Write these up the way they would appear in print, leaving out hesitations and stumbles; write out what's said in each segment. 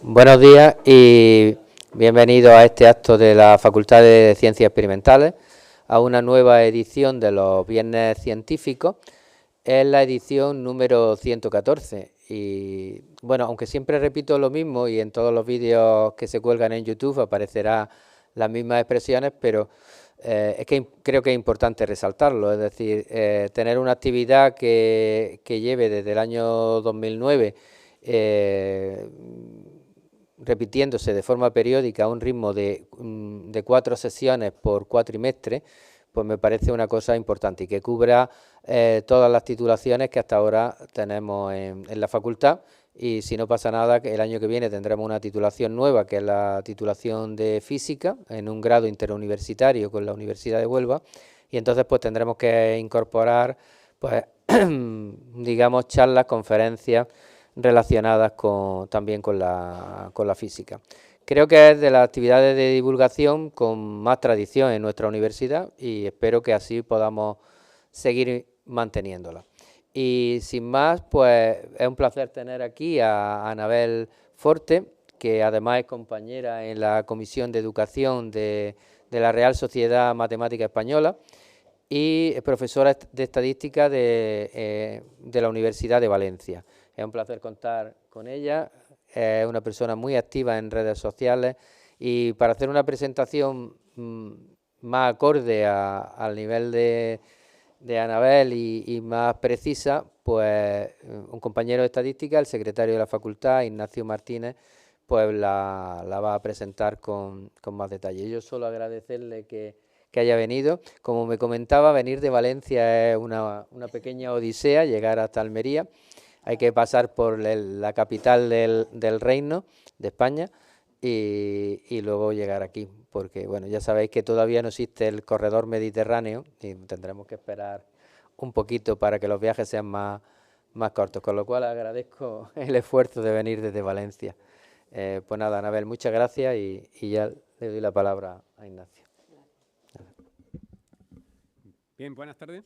Buenos días y bienvenidos a este acto de la Facultad de Ciencias Experimentales, a una nueva edición de los Viernes Científicos. Es la edición número 114 y, bueno, aunque siempre repito lo mismo y en todos los vídeos que se cuelgan en YouTube aparecerán las mismas expresiones, pero es que creo que es importante resaltarlo, es decir, tener una actividad que lleve desde el año 2009 repitiéndose de forma periódica a un ritmo de 4 sesiones por cuatrimestre, pues me parece una cosa importante y que cubra todas las titulaciones que hasta ahora tenemos en la facultad. Y si no pasa nada, el año que viene tendremos una titulación nueva, que es la titulación de Física, en un grado interuniversitario con la Universidad de Huelva, y entonces pues tendremos que incorporar, pues, digamos, charlas, conferencias relacionadas también con la física. Creo que es de las actividades de divulgación con más tradición en nuestra universidad y espero que así podamos seguir manteniéndola. Y sin más, pues es un placer tener aquí a Anabel Forte, que además es compañera en la Comisión de Educación de la Real Sociedad Matemática Española y es profesora de Estadística de la Universidad de Valencia. Es un placer contar con ella, es una persona muy activa en redes sociales y para hacer una presentación más acorde al nivel de Anabel y más precisa, pues un compañero de estadística, el secretario de la facultad, Ignacio Martínez, pues la va a presentar con más detalle. Yo solo agradecerle que haya venido. Como me comentaba, venir de Valencia es una pequeña odisea, llegar hasta Almería. Hay que pasar por la capital del reino de España y luego llegar aquí, porque bueno, ya sabéis que todavía no existe el corredor mediterráneo y tendremos que esperar un poquito para que los viajes sean más cortos, con lo cual agradezco el esfuerzo de venir desde Valencia. Pues nada, Anabel, muchas gracias y ya le doy la palabra a Ignacio. Bien, buenas tardes.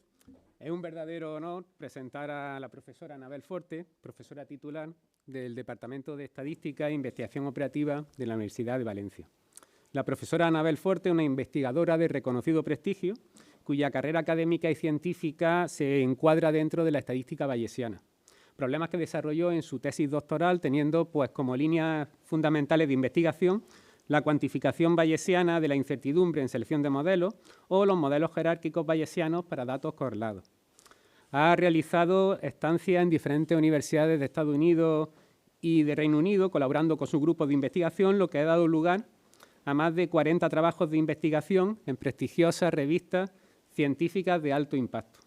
Es un verdadero honor presentar a la profesora Anabel Forte, profesora titular del Departamento de Estadística e Investigación Operativa de la Universidad de Valencia. La profesora Anabel Forte es una investigadora de reconocido prestigio, cuya carrera académica y científica se encuadra dentro de la estadística bayesiana. Problemas que desarrolló en su tesis doctoral, teniendo pues, como líneas fundamentales de investigación la cuantificación bayesiana de la incertidumbre en selección de modelos o los modelos jerárquicos bayesianos para datos correlados. Ha realizado estancias en diferentes universidades de Estados Unidos y de Reino Unido, colaborando con su grupo de investigación, lo que ha dado lugar a más de 40 trabajos de investigación en prestigiosas revistas científicas de alto impacto.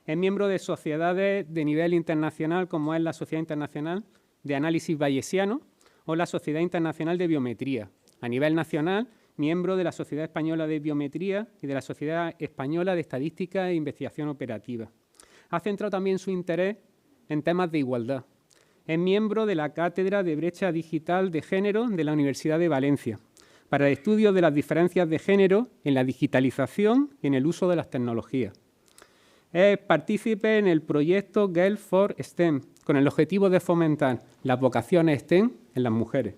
Es miembro de sociedades de nivel internacional, como es la Sociedad Internacional de Análisis Bayesiano o la Sociedad Internacional de Biometría. A nivel nacional, miembro de la Sociedad Española de Biometría y de la Sociedad Española de Estadística e Investigación Operativa. Ha centrado también su interés en temas de igualdad. Es miembro de la Cátedra de Brecha Digital de Género de la Universidad de Valencia, para el estudio de las diferencias de género en la digitalización y en el uso de las tecnologías. Es partícipe en el proyecto Girls for STEM, con el objetivo de fomentar las vocaciones STEM en las mujeres.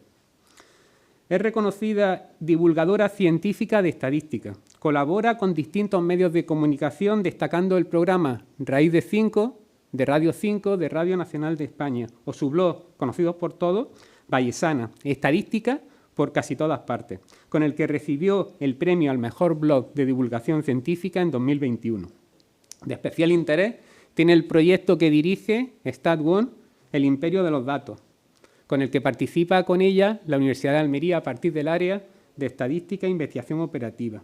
Es reconocida divulgadora científica de estadística. Colabora con distintos medios de comunicación, destacando el programa Raíz de 5, de Radio 5, de Radio Nacional de España, o su blog, conocido por todos, Bayesana, estadística por casi todas partes, con el que recibió el premio al mejor blog de divulgación científica en 2021. De especial interés tiene el proyecto que dirige StatOne, el imperio de los datos, con el que participa con ella la Universidad de Almería a partir del área de Estadística e Investigación Operativa.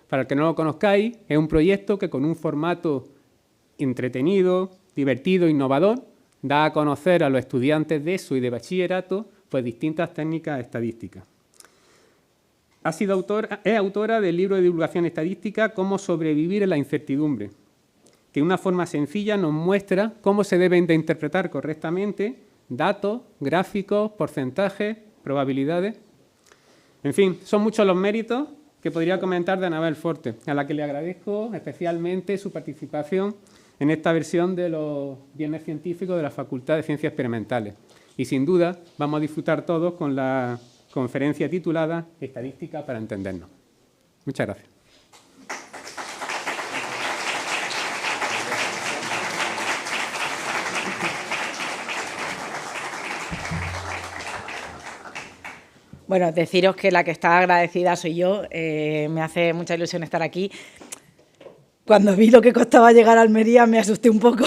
Para el que no lo conozcáis, es un proyecto que con un formato entretenido, divertido, innovador, da a conocer a los estudiantes de ESO y de bachillerato pues, distintas técnicas estadísticas. Es autora del libro de divulgación estadística Cómo sobrevivir en la incertidumbre, que de una forma sencilla nos muestra cómo se deben de interpretar correctamente datos, gráficos, porcentajes, probabilidades. En fin, son muchos los méritos que podría comentar de Anabel Forte, a la que le agradezco especialmente su participación en esta versión de los Viernes Científicos de la Facultad de Ciencias Experimentales. Y sin duda vamos a disfrutar todos con la conferencia titulada Estadística para entendernos. Muchas gracias. Bueno, deciros que la que está agradecida soy yo. Me hace mucha ilusión estar aquí. Cuando vi lo que costaba llegar a Almería me asusté un poco,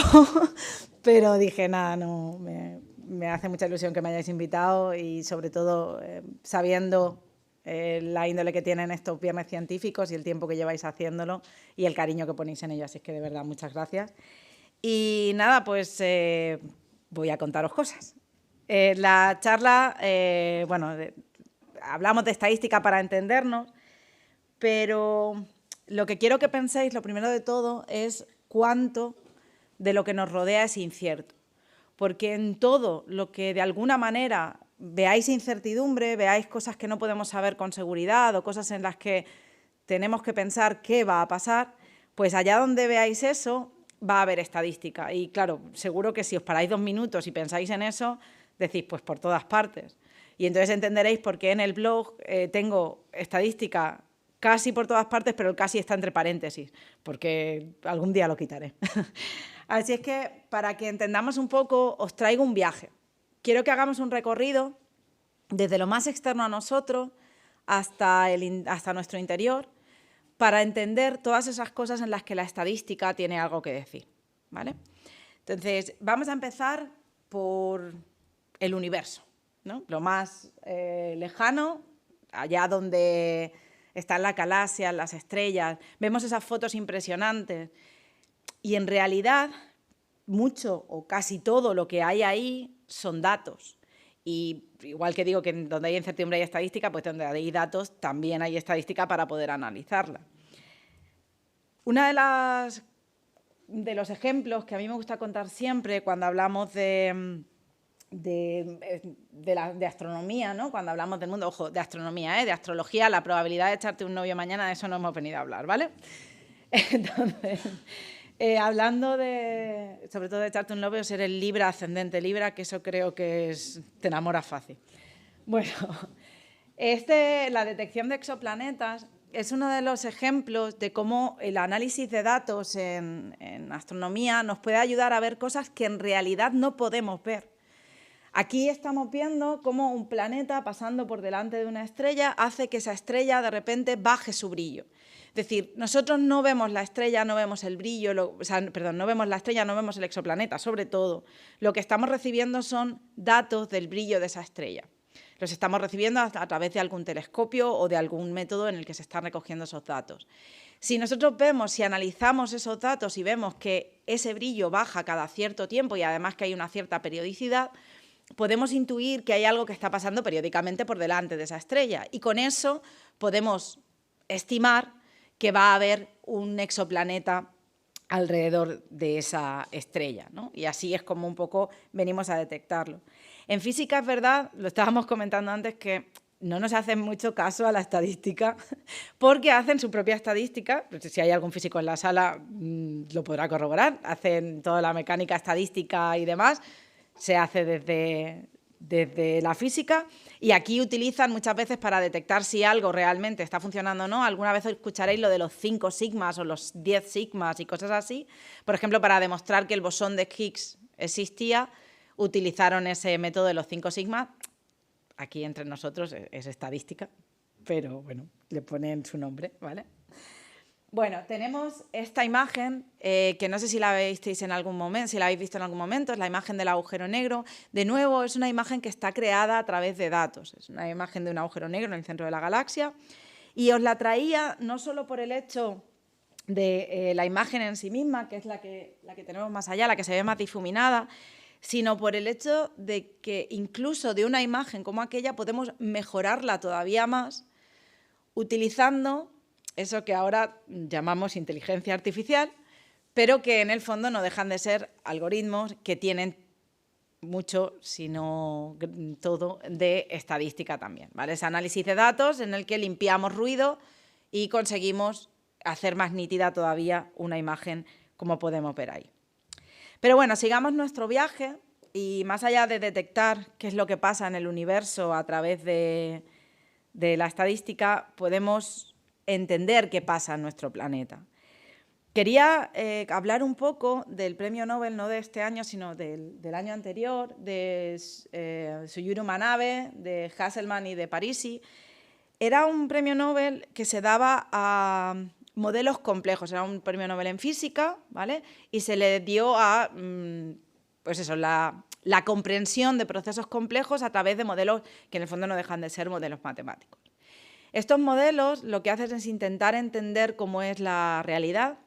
pero dije, nada, no, me hace mucha ilusión que me hayáis invitado y sobre todo sabiendo la índole que tienen estos viernes científicos y el tiempo que lleváis haciéndolo y el cariño que ponéis en ello. Así que de verdad, muchas gracias. Y nada, pues voy a contaros cosas. La charla, hablamos de estadística para entendernos, pero lo que quiero que penséis, lo primero de todo, es cuánto de lo que nos rodea es incierto. Porque en todo lo que de alguna manera veáis incertidumbre, veáis cosas que no podemos saber con seguridad o cosas en las que tenemos que pensar qué va a pasar, pues allá donde veáis eso va a haber estadística. Y claro, seguro que si os paráis 2 minutos y pensáis en eso, decís, pues por todas partes. Y entonces entenderéis por qué en el blog tengo estadística casi por todas partes, pero el casi está entre paréntesis, porque algún día lo quitaré. Así es que, para que entendamos un poco, os traigo un viaje. Quiero que hagamos un recorrido desde lo más externo a nosotros hasta nuestro interior para entender todas esas cosas en las que la estadística tiene algo que decir, ¿vale? Entonces, vamos a empezar por el universo, ¿no? Lo más lejano, allá donde están las galaxias, las estrellas, vemos esas fotos impresionantes y en realidad mucho o casi todo lo que hay ahí son datos. Y igual que digo que donde hay incertidumbre hay estadística, pues donde hay datos también hay estadística para poder analizarla. Una de los ejemplos que a mí me gusta contar siempre cuando hablamos de astronomía, ¿no? Cuando hablamos del mundo, ojo, de astronomía, de astrología, la probabilidad de echarte un novio mañana, de eso no hemos venido a hablar, ¿vale? Entonces, hablando sobre todo de echarte un novio, ser el Libra, ascendente Libra, que eso creo que te enamoras fácil. Bueno, la detección de exoplanetas es uno de los ejemplos de cómo el análisis de datos en astronomía nos puede ayudar a ver cosas que en realidad no podemos ver. Aquí estamos viendo cómo un planeta pasando por delante de una estrella hace que esa estrella de repente baje su brillo. Es decir, nosotros no vemos la estrella, no vemos el brillo, no vemos la estrella, no vemos el exoplaneta, sobre todo. Lo que estamos recibiendo son datos del brillo de esa estrella. Los estamos recibiendo a través de algún telescopio o de algún método en el que se están recogiendo esos datos. Si nosotros si analizamos esos datos y vemos que ese brillo baja cada cierto tiempo y además que hay una cierta periodicidad, podemos intuir que hay algo que está pasando periódicamente por delante de esa estrella y con eso podemos estimar que va a haber un exoplaneta alrededor de esa estrella, ¿no? Y así es como un poco venimos a detectarlo. En física es verdad, lo estábamos comentando antes, que no nos hacen mucho caso a la estadística porque hacen su propia estadística. Si hay algún físico en la sala lo podrá corroborar, hacen toda la mecánica estadística y demás, se hace desde la física y aquí utilizan muchas veces para detectar si algo realmente está funcionando o no. Alguna vez escucharéis lo de los 5 sigmas o los 10 sigmas y cosas así. Por ejemplo, para demostrar que el bosón de Higgs existía, utilizaron ese método de los 5 sigmas. Aquí entre nosotros es estadística, pero bueno, le ponen su nombre, ¿vale? Bueno, tenemos esta imagen que no sé si la visteis en algún momento, si la habéis visto en algún momento, es la imagen del agujero negro. De nuevo, es una imagen que está creada a través de datos. Es una imagen de un agujero negro en el centro de la galaxia. Y os la traía no solo por el hecho de la imagen en sí misma, que es la que tenemos más allá, la que se ve más difuminada, sino por el hecho de que incluso de una imagen como aquella podemos mejorarla todavía más utilizando eso que ahora llamamos inteligencia artificial, pero que en el fondo no dejan de ser algoritmos que tienen mucho, si no todo, de estadística también, ¿vale? Es análisis de datos en el que limpiamos ruido y conseguimos hacer más nítida todavía una imagen como podemos ver ahí. Pero bueno, sigamos nuestro viaje y más allá de detectar qué es lo que pasa en el universo a través de la estadística, podemos entender qué pasa en nuestro planeta. Quería hablar un poco del premio Nobel, no de este año, sino del año anterior, de Suyuru Manabe, de Hasselmann y de Parisi. Era un premio Nobel que se daba a modelos complejos, era un premio Nobel en física, ¿vale? Y se le dio a pues eso, la comprensión de procesos complejos a través de modelos que en el fondo no dejan de ser modelos matemáticos. Estos modelos lo que hacen es intentar entender cómo es la realidad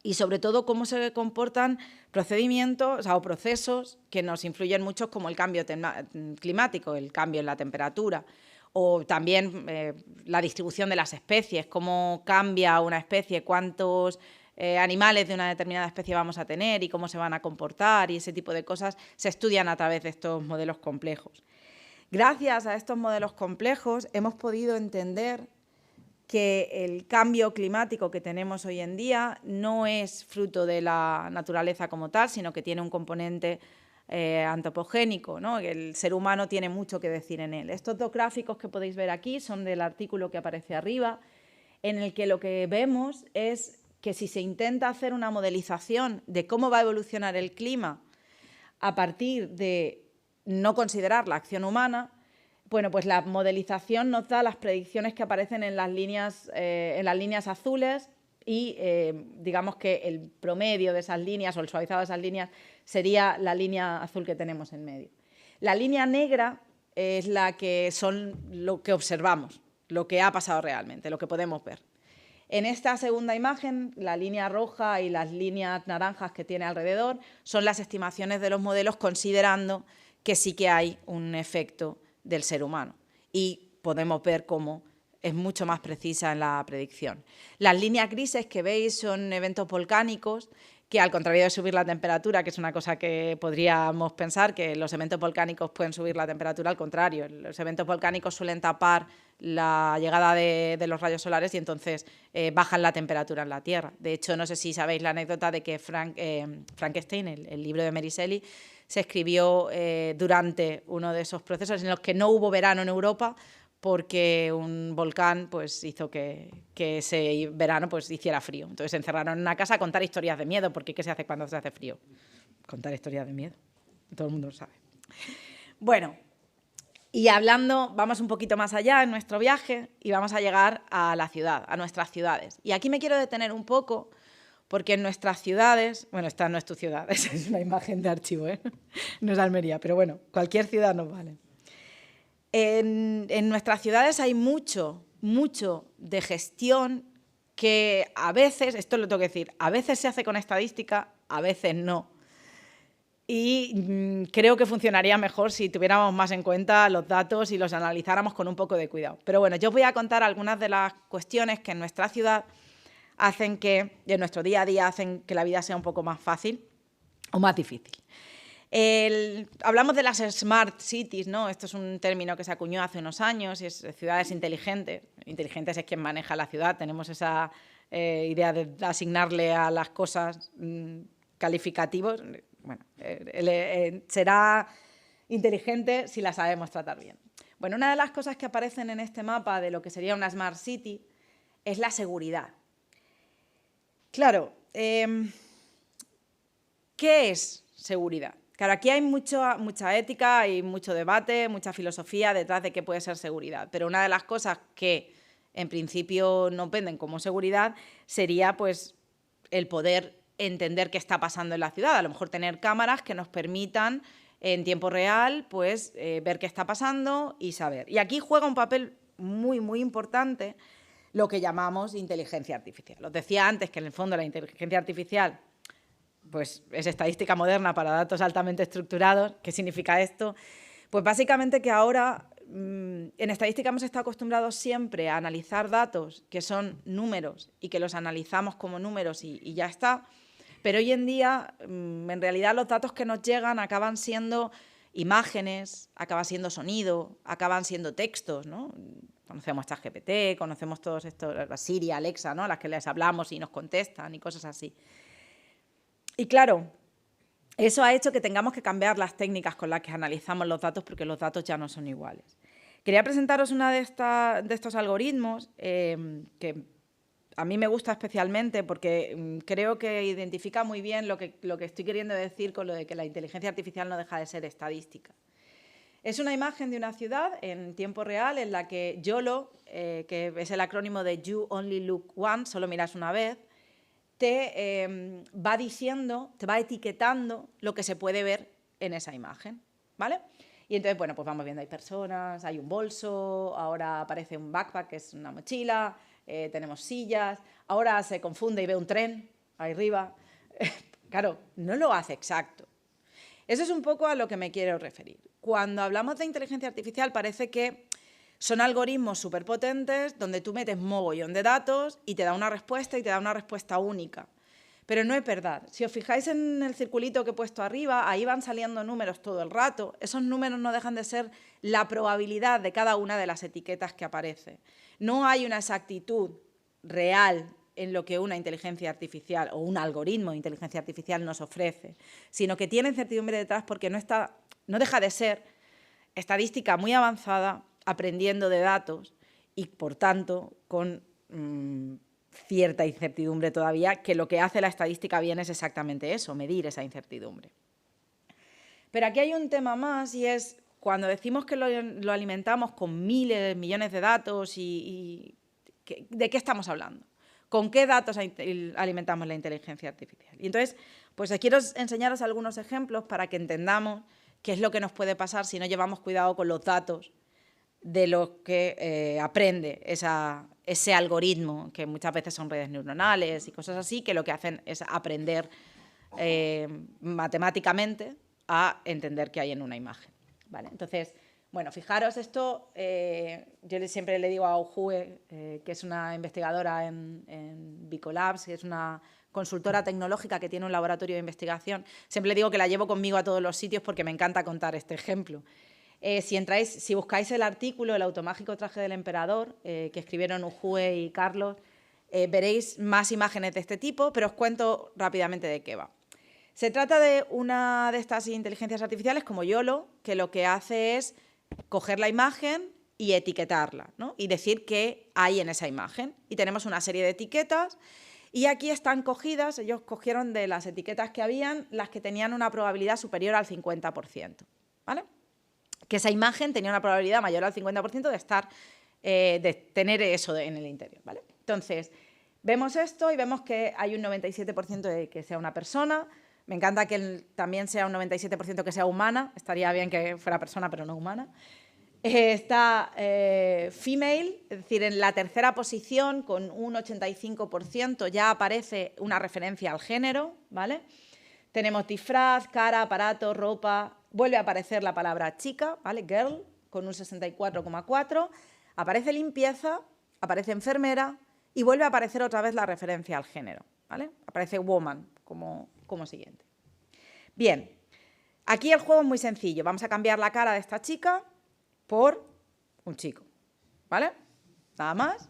y sobre todo cómo se comportan procedimientos o procesos que nos influyen mucho, como el cambio climático, el cambio en la temperatura, o también la distribución de las especies, cómo cambia una especie, cuántos animales de una determinada especie vamos a tener y cómo se van a comportar, y ese tipo de cosas se estudian a través de estos modelos complejos. Gracias a estos modelos complejos hemos podido entender que el cambio climático que tenemos hoy en día no es fruto de la naturaleza como tal, sino que tiene un componente antropogénico, ¿no? El ser humano tiene mucho que decir en él. Estos dos gráficos que podéis ver aquí son del artículo que aparece arriba, en el que lo que vemos es que si se intenta hacer una modelización de cómo va a evolucionar el clima a partir de no considerar la acción humana, bueno, pues la modelización nos da las predicciones que aparecen en las líneas azules y digamos que el promedio de esas líneas o el suavizado de esas líneas sería la línea azul que tenemos en medio. La línea negra es la que son lo que observamos, lo que ha pasado realmente, lo que podemos ver. En esta segunda imagen, la línea roja y las líneas naranjas que tiene alrededor son las estimaciones de los modelos, considerando que sí que hay un efecto del ser humano, y podemos ver cómo es mucho más precisa en la predicción. Las líneas grises que veis son eventos volcánicos que, al contrario de subir la temperatura, que es una cosa que podríamos pensar, que los eventos volcánicos pueden subir la temperatura, al contrario, los eventos volcánicos suelen tapar la llegada de los rayos solares y entonces bajan la temperatura en la Tierra. De hecho, no sé si sabéis la anécdota de que Frankenstein, el libro de Mary Shelley, se escribió durante uno de esos procesos en los que no hubo verano en Europa, porque un volcán pues, hizo que ese verano pues, hiciera frío. Entonces se encerraron en una casa a contar historias de miedo, porque ¿qué se hace cuando se hace frío? Contar historias de miedo. Todo el mundo lo sabe. Bueno, y hablando, vamos un poquito más allá en nuestro viaje y vamos a llegar a la ciudad, a nuestras ciudades. Y aquí me quiero detener un poco, porque en nuestras ciudades, bueno, esta no es tu ciudad, esa es una imagen de archivo, ¿eh? No es Almería, pero bueno, cualquier ciudad nos vale. En nuestras ciudades hay mucho de gestión que a veces, esto lo tengo que decir, a veces se hace con estadística, a veces no. Y creo que funcionaría mejor si tuviéramos más en cuenta los datos y los analizáramos con un poco de cuidado. Pero bueno, yo os voy a contar algunas de las cuestiones que en nuestra ciudad hacen que, en nuestro día a día, hacen que la vida sea un poco más fácil o más difícil. Hablamos de las Smart Cities, ¿no? Esto es un término que se acuñó hace unos años, y es ciudades inteligentes. Inteligentes es quien maneja la ciudad. Tenemos esa idea de asignarle a las cosas calificativos. Bueno, será inteligente si la sabemos tratar bien. Bueno, una de las cosas que aparecen en este mapa de lo que sería una Smart City es la seguridad. Claro, ¿qué es seguridad? Claro, aquí hay mucha ética, hay mucho debate, mucha filosofía detrás de qué puede ser seguridad, pero una de las cosas que en principio no venden como seguridad sería pues, el poder entender qué está pasando en la ciudad, a lo mejor tener cámaras que nos permitan en tiempo real pues, ver qué está pasando y saber. Y aquí juega un papel muy importante lo que llamamos inteligencia artificial. Os decía antes que en el fondo la inteligencia artificial pues es estadística moderna para datos altamente estructurados. ¿Qué significa esto? Pues básicamente que ahora en estadística hemos estado acostumbrados siempre a analizar datos que son números y que los analizamos como números y ya está, pero hoy en día en realidad los datos que nos llegan acaban siendo imágenes, acaban siendo sonido, acaban siendo textos, ¿no? Conocemos ChatGPT, conocemos todos estos, Siri, Alexa, ¿no? A las que les hablamos y nos contestan y cosas así. Y claro, eso ha hecho que tengamos que cambiar las técnicas con las que analizamos los datos porque los datos ya no son iguales. Quería presentaros uno de estos algoritmos que a mí me gusta especialmente porque creo que identifica muy bien lo que estoy queriendo decir con lo de que la inteligencia artificial no deja de ser estadística. Es una imagen de una ciudad en tiempo real en la que YOLO, que es el acrónimo de You Only Look Once, solo miras una vez, te va diciendo, te va etiquetando lo que se puede ver en esa imagen, ¿vale? Y entonces, bueno, pues vamos viendo, hay personas, hay un bolso, ahora aparece un backpack, que es una mochila, tenemos sillas, ahora se confunde y ve un tren ahí arriba. Claro, no lo hace exacto. Eso es un poco a lo que me quiero referir. Cuando hablamos de inteligencia artificial parece que son algoritmos súper potentes donde tú metes mogollón de datos y te da una respuesta y te da una respuesta única. Pero no es verdad. Si os fijáis en el circulito que he puesto arriba, ahí van saliendo números todo el rato. Esos números no dejan de ser la probabilidad de cada una de las etiquetas que aparece. No hay una exactitud real en lo que una inteligencia artificial o un algoritmo de inteligencia artificial nos ofrece, sino que tiene incertidumbre detrás porque no deja de ser estadística muy avanzada, aprendiendo de datos y, por tanto, con cierta incertidumbre todavía, que lo que hace la estadística bien es exactamente eso, medir esa incertidumbre. Pero aquí hay un tema más y es cuando decimos que lo alimentamos con miles, millones de datos ¿de qué estamos hablando? ¿Con qué datos alimentamos la inteligencia artificial? Y entonces, pues quiero enseñaros algunos ejemplos para que entendamos qué es lo que nos puede pasar si no llevamos cuidado con los datos de lo que aprende ese algoritmo, que muchas veces son redes neuronales y cosas así, que lo que hacen es aprender matemáticamente a entender qué hay en una imagen, ¿vale? Entonces, bueno, fijaros esto, yo siempre le digo a Ujue, que es una investigadora en Bicolabs, que es una consultora tecnológica que tiene un laboratorio de investigación, siempre le digo que la llevo conmigo a todos los sitios porque me encanta contar este ejemplo. Si buscáis el artículo El automágico traje del emperador, que escribieron Ujue y Carlos, veréis más imágenes de este tipo, pero os cuento rápidamente de qué va. Se trata de una de estas inteligencias artificiales como YOLO, que lo que hace es coger la imagen y etiquetarla, ¿no? Y decir qué hay en esa imagen. Y tenemos una serie de etiquetas y aquí están cogidas, ellos cogieron de las etiquetas que habían las que tenían una probabilidad superior al 50%, ¿vale? Que esa imagen tenía una probabilidad mayor al 50% de tener eso en el interior, ¿vale? Entonces, vemos esto y vemos que hay un 97% de que sea una persona. Me encanta que también sea un 97% que sea humana. Estaría bien que fuera persona, pero no humana. Está female, es decir, en la tercera posición, con un 85%, ya aparece una referencia al género, ¿vale? Tenemos disfraz, cara, aparato, ropa. Vuelve a aparecer la palabra chica, ¿vale? Girl, con un 64,4%. Aparece limpieza, aparece enfermera y vuelve a aparecer otra vez la referencia al género, ¿vale? Aparece woman como siguiente. Bien, aquí el juego es muy sencillo. Vamos a cambiar la cara de esta chica por un chico, ¿vale? Nada más.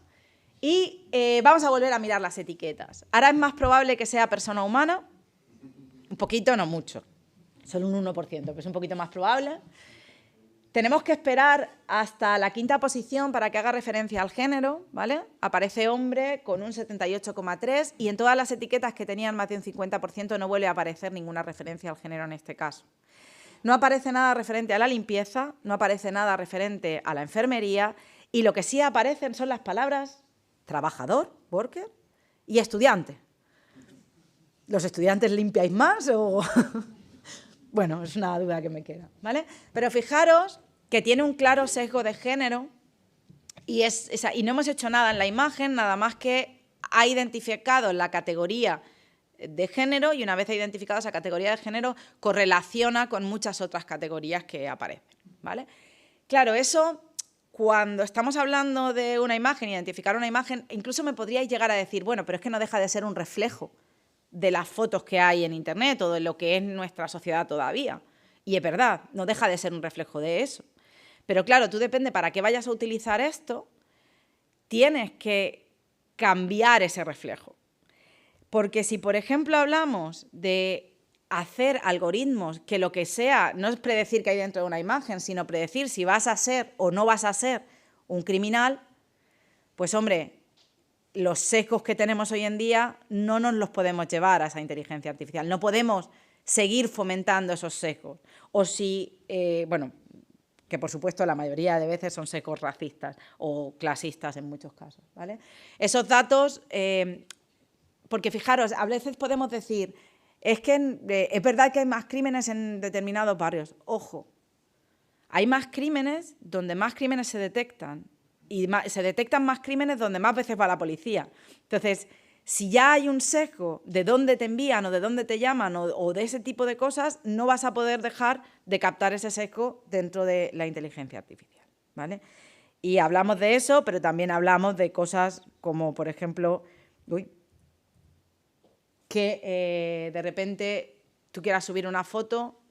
Y vamos a volver a mirar las etiquetas. Ahora es más probable que sea persona humana. Un poquito, no mucho. Solo un 1%, pero es un poquito más probable. Tenemos que esperar hasta la quinta posición para que haga referencia al género, ¿vale? Aparece hombre con un 78,3% y en todas las etiquetas que tenían más de un 50% no vuelve a aparecer ninguna referencia al género en este caso. No aparece nada referente a la limpieza, no aparece nada referente a la enfermería y lo que sí aparecen son las palabras trabajador, worker, y estudiante. ¿Los estudiantes limpiáis más o...? Bueno, es una duda que me queda, ¿vale? Pero fijaros que tiene un claro sesgo de género y no hemos hecho nada en la imagen, nada más que ha identificado la categoría de género y una vez ha identificado esa categoría de género correlaciona con muchas otras categorías que aparecen, ¿vale? Claro, eso cuando estamos hablando de una imagen, identificar una imagen, incluso me podríais llegar a decir, bueno, pero es que no deja de ser un reflejo de las fotos que hay en Internet o de lo que es nuestra sociedad todavía. Y es verdad, no deja de ser un reflejo de eso. Pero claro, tú depende para qué vayas a utilizar esto, tienes que cambiar ese reflejo. Porque si, por ejemplo, hablamos de hacer algoritmos que lo que sea, no es predecir qué hay dentro de una imagen, sino predecir si vas a ser o no vas a ser un criminal, pues hombre, los sesgos que tenemos hoy en día no nos los podemos llevar a esa inteligencia artificial. No podemos seguir fomentando esos sesgos. O si, bueno, que por supuesto la mayoría de veces son sesgos racistas o clasistas en muchos casos, ¿vale? Esos datos, porque fijaros, a veces podemos decir, es que es verdad que hay más crímenes en determinados barrios. Ojo, hay más crímenes donde más crímenes se detectan y se detectan más crímenes donde más veces va la policía. Entonces, si ya hay un sesgo de dónde te envían o de dónde te llaman o de ese tipo de cosas, no vas a poder dejar de captar ese sesgo dentro de la inteligencia artificial, ¿vale? Y hablamos de eso, pero también hablamos de cosas como, por ejemplo, que de repente tú quieras subir una foto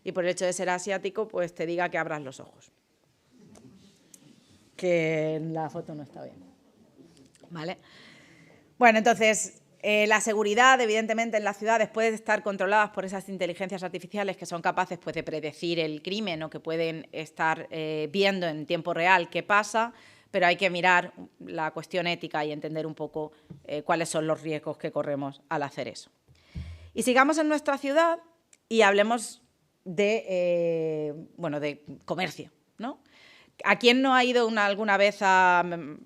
y por el hecho de ser asiático, pues te diga que abras los ojos. Que la foto no está bien, ¿vale? Bueno, entonces, la seguridad, evidentemente, en las ciudades puede estar controlada por esas inteligencias artificiales que son capaces, pues, de predecir el crimen o que pueden estar viendo en tiempo real qué pasa, pero hay que mirar la cuestión ética y entender un poco cuáles son los riesgos que corremos al hacer eso. Y sigamos en nuestra ciudad y hablemos de, bueno, de comercio, ¿no? ¿A quién no ha ido alguna vez al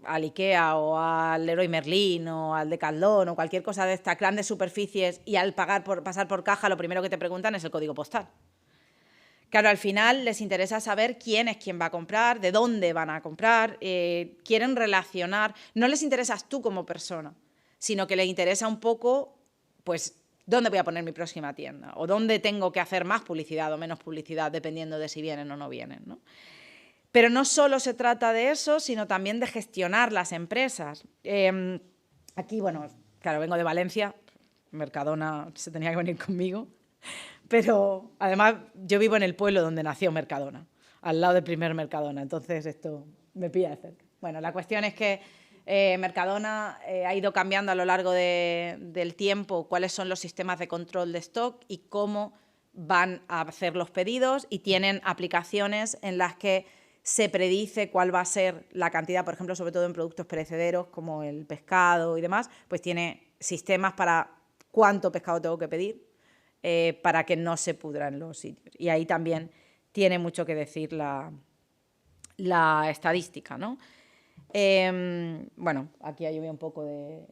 IKEA o al Leroy Merlin o al Decathlon o cualquier cosa de estas grandes superficies y al pasar por caja lo primero que te preguntan es el código postal? Claro, al final les interesa saber quién es quien va a comprar, de dónde van a comprar, quieren relacionar. No les interesas tú como persona, sino que les interesa un poco, pues, dónde voy a poner mi próxima tienda o dónde tengo que hacer más publicidad o menos publicidad, dependiendo de si vienen o no vienen, ¿no? Pero no solo se trata de eso, sino también de gestionar las empresas. Aquí, bueno, claro, vengo de Valencia, Mercadona se tenía que venir conmigo, pero además yo vivo en el pueblo donde nació Mercadona, al lado del primer Mercadona, entonces esto me pilla de cerca. Bueno, la cuestión es que Mercadona ha ido cambiando a lo largo del tiempo cuáles son los sistemas de control de stock y cómo van a hacer los pedidos, y tienen aplicaciones en las que se predice cuál va a ser la cantidad, por ejemplo, sobre todo en productos perecederos como el pescado y demás, pues tiene sistemas para cuánto pescado tengo que pedir para que no se pudra en los sitios. Y ahí también tiene mucho que decir la estadística, ¿no? Bueno, aquí hay un poco de...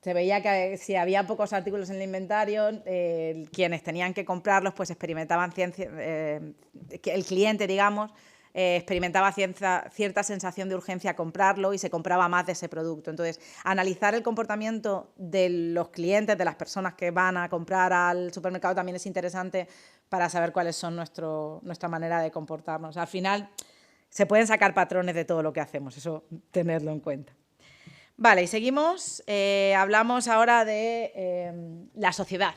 Se veía que si había pocos artículos en el inventario, quienes tenían que comprarlos pues experimentaban el cliente, digamos, experimentaba cierta sensación de urgencia a comprarlo y se compraba más de ese producto. Entonces, analizar el comportamiento de los clientes, de las personas que van a comprar al supermercado también es interesante para saber cuáles son nuestra manera de comportarnos. Al final, se pueden sacar patrones de todo lo que hacemos, eso tenerlo en cuenta. Vale, y seguimos. Hablamos ahora de la sociedad.